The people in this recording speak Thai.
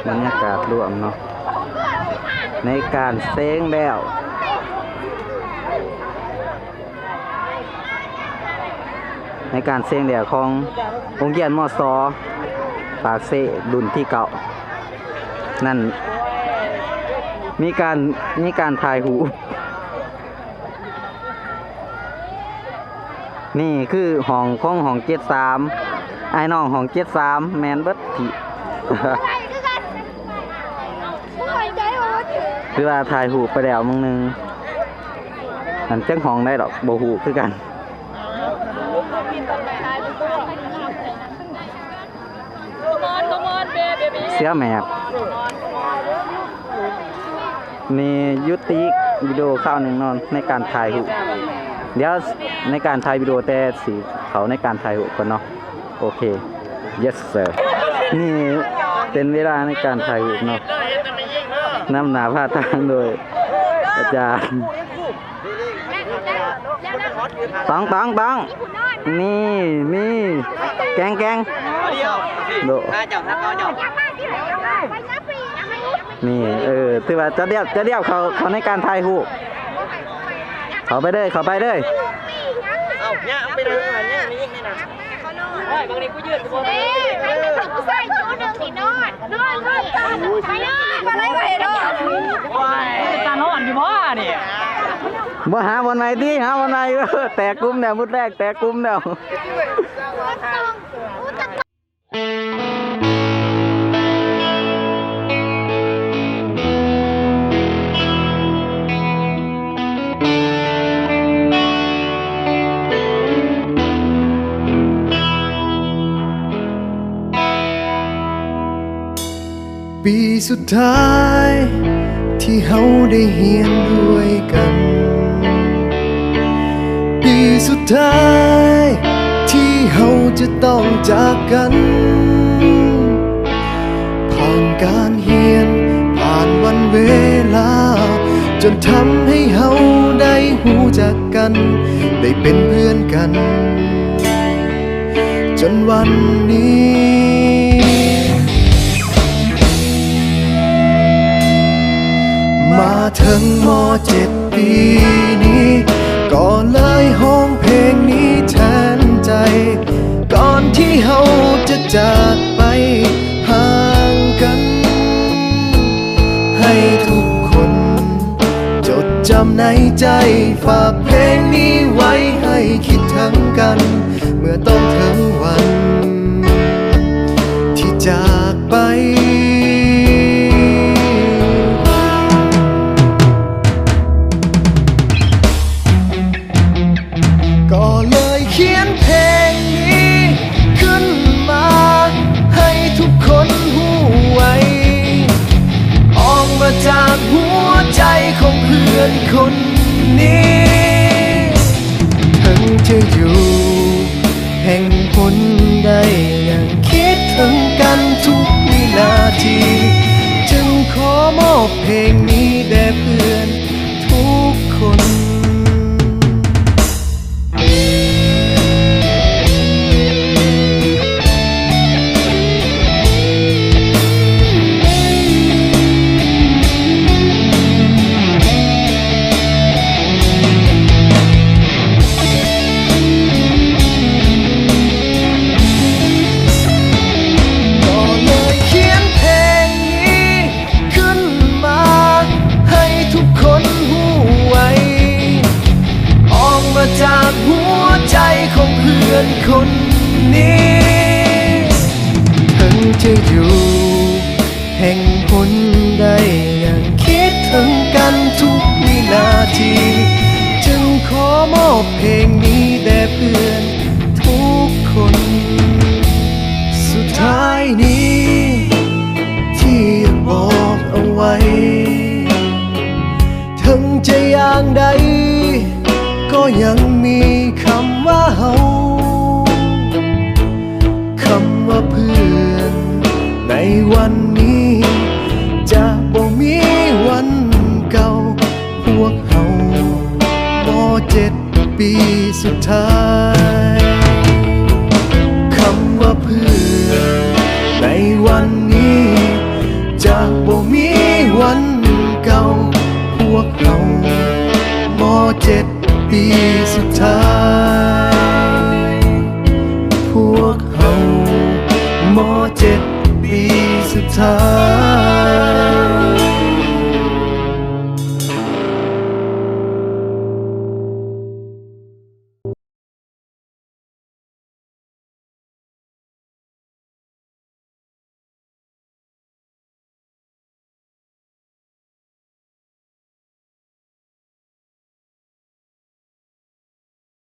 บรรยากาศรวมเนาะในการเซ้งแล้วในการเซ้งแล้วขององค์เกียนมอซอปากเซดุนที่เก่านั่นมีการถ่ายหูนี่คือห้องของห้อง73ไอ้น้องห้อง73แมนเบิดที่คือว่าถ่ายหูไปแล้วมึงนึงอันเจ้าห้องได้ดอกบ่หูคือกันเสียแมบนี่ยุติวิดีโอข้าวหนึ่งนอนในการถ่ายหูเดี๋ยวในการถ่ายวิดีโอแต่สีเขาในการถ่ายหูก่อนเนาะโอเค yes sir นี่เป็นเวลาในการถ่ายหูเนาะนำหนาผ้าทางโดยอาจารย์ตังนี่แกงโดนี่ถือว่าจะเรียบเขาในการถ่ายหูเขาไปเลยเอาเนี่ยไปเลยเนี่ยนี่ยิ่งนี่นะบางทีกูยืดตัวไปเลยกูใส่ตัวหนึ่งนี่นอนไปอะไรไปนอนตานอนอยู่บ่เนี่ยบ่หาวันไหนที่หาวันไหนแตกกลุ่มเนี่ยมุดแรกแตกกลุ่มเนี่ยปีสุดท้ายที่เฮาได้เฮียนด้วยกันปีสุดท้ายที่เฮาจะต้องจากกันผ่านการเฮียนผ่านวันเวลาจนทำให้เฮาได้หูจักกันได้เป็นเพื่อนกันจนวันนี้มาถึงม.7 ปีนี้ก็เลยห้องเพลงนี้แทนใจก่อนที่เฮาจะจากไปห่างกันให้ทุกคนจดจำในใจฝากเพลงนี้ไว้ให้คิดถึงกันเมื่อต้องถึงวันที่จากไปก็เลยเขียนเพลงนี้ขึ้นมาให้ทุกคนหูไว้ออกมาจากหัวใจของเพื่อนคนนี้ถึงจะอยู่แห่งหนใดยังคิดถึงกันทุกวินาทีจึงขอมอบเพลงนี้แด่เพื่อนทุกคนจากหัวใจของเพื่อนคนนี้ถึงจะอยู่แห่งหนใดยังคิดถึงกันทุกวินาทีจึงขอมอบเพลงนี้แด่เพื่อนทุกคนสุดท้ายนี้ที่บอกเอาไว้ถึงจะอย่างใดก็ยังมีคำว่าเฮาคำว่าเพื่อนในวันนี้จะบ่มีวันเก่าพวกเฮาม.7 ปีสุดท้ายคำว่าเพื่อนในวันนี้ จะบ่มีวันเก่าพวกเราม.7 ปีสุดท้ายพวกเราม.7 ปีสุดท้าย